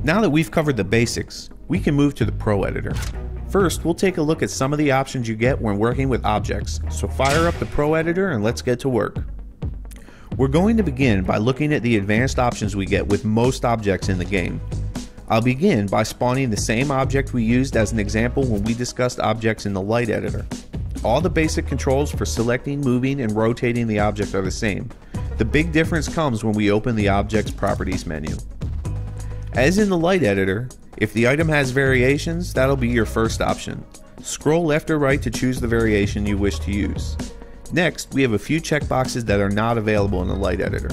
Now that we've covered the basics, we can move to the Pro Editor. First, we'll take a look at some of the options you get when working with objects, so fire up the Pro Editor and let's get to work. We're going to begin by looking at the advanced options we get with most objects in the game. I'll begin by spawning the same object we used as an example when we discussed objects in the Light Editor. All the basic controls for selecting, moving, and rotating the object are the same. The big difference comes when we open the Object's Properties menu. As in the Light Editor, if the item has variations, that'll be your first option. Scroll left or right to choose the variation you wish to use. Next, we have a few checkboxes that are not available in the Light Editor.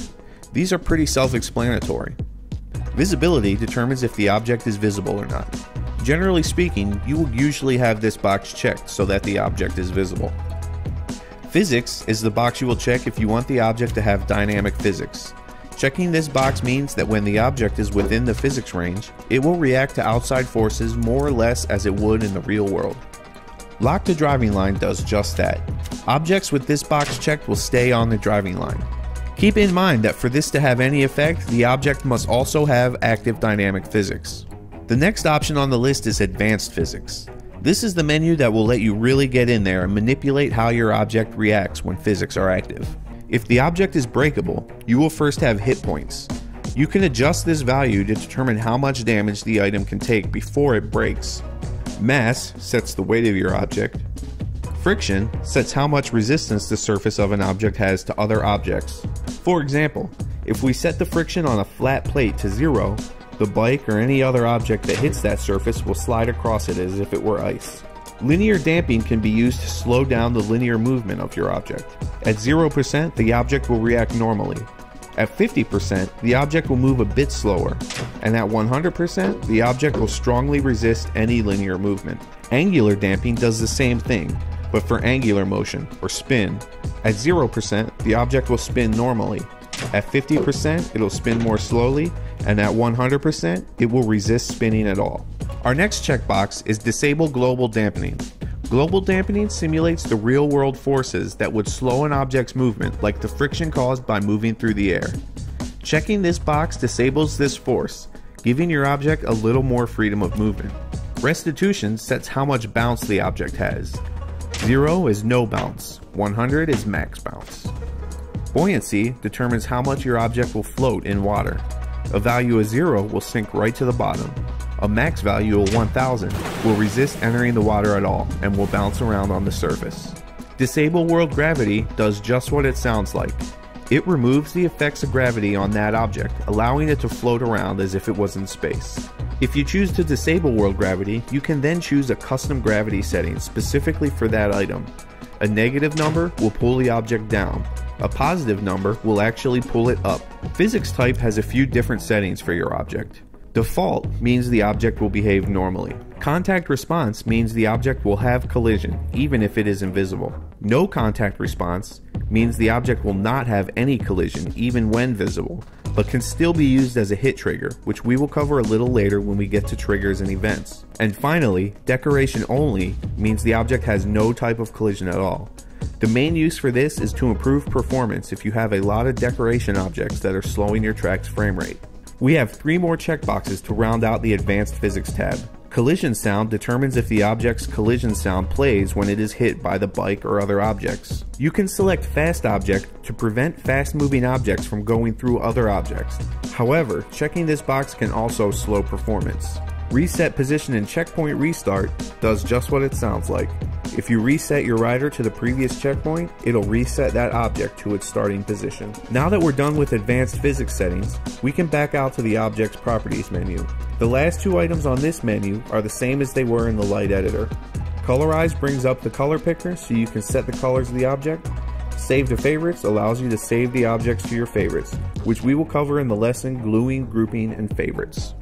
These are pretty self-explanatory. Visibility determines if the object is visible or not. Generally speaking, you will usually have this box checked so that the object is visible. Physics is the box you will check if you want the object to have dynamic physics. Checking this box means that when the object is within the physics range, it will react to outside forces more or less as it would in the real world. Lock to driving line does just that. Objects with this box checked will stay on the driving line. Keep in mind that for this to have any effect, the object must also have active dynamic physics. The next option on the list is Advanced Physics. This is the menu that will let you really get in there and manipulate how your object reacts when physics are active. If the object is breakable, you will first have hit points. You can adjust this value to determine how much damage the item can take before it breaks. Mass sets the weight of your object. Friction sets how much resistance the surface of an object has to other objects. For example, if we set the friction on a flat plate to 0, the bike or any other object that hits that surface will slide across it as if it were ice. Linear damping can be used to slow down the linear movement of your object. At 0%, the object will react normally. At 50%, the object will move a bit slower, and at 100%, the object will strongly resist any linear movement. Angular damping does the same thing, but for angular motion, or spin. At 0%, the object will spin normally. At 50%, it'll spin more slowly, and at 100%, it will resist spinning at all. Our next checkbox is Disable Global Dampening. Global dampening simulates the real-world forces that would slow an object's movement, like the friction caused by moving through the air. Checking this box disables this force, giving your object a little more freedom of movement. Restitution sets how much bounce the object has. 0 is no bounce, 100 is max bounce. Buoyancy determines how much your object will float in water. A value of 0 will sink right to the bottom. A max value of 1000 will resist entering the water at all and will bounce around on the surface. Disable World Gravity does just what it sounds like. It removes the effects of gravity on that object, allowing it to float around as if it was in space. If you choose to disable World Gravity, you can then choose a custom gravity setting specifically for that item. A negative number will pull the object down. A positive number will actually pull it up. Physics type has a few different settings for your object. Default means the object will behave normally. Contact response means the object will have collision, even if it is invisible. No contact response means the object will not have any collision, even when visible, but can still be used as a hit trigger, which we will cover a little later when we get to triggers and events. And finally, decoration only means the object has no type of collision at all. The main use for this is to improve performance if you have a lot of decoration objects that are slowing your track's frame rate. We have 3 more checkboxes to round out the Advanced Physics tab. Collision sound determines if the object's collision sound plays when it is hit by the bike or other objects. You can select Fast Object to prevent fast-moving objects from going through other objects. However, checking this box can also slow performance. Reset Position and Checkpoint Restart does just what it sounds like. If you reset your rider to the previous checkpoint, it'll reset that object to its starting position. Now that we're done with advanced physics settings, we can back out to the Object's Properties menu. The last 2 items on this menu are the same as they were in the Light Editor. Colorize brings up the color picker so you can set the colors of the object. Save to Favorites allows you to save the objects to your favorites, which we will cover in the lesson Gluing, Grouping, and Favorites.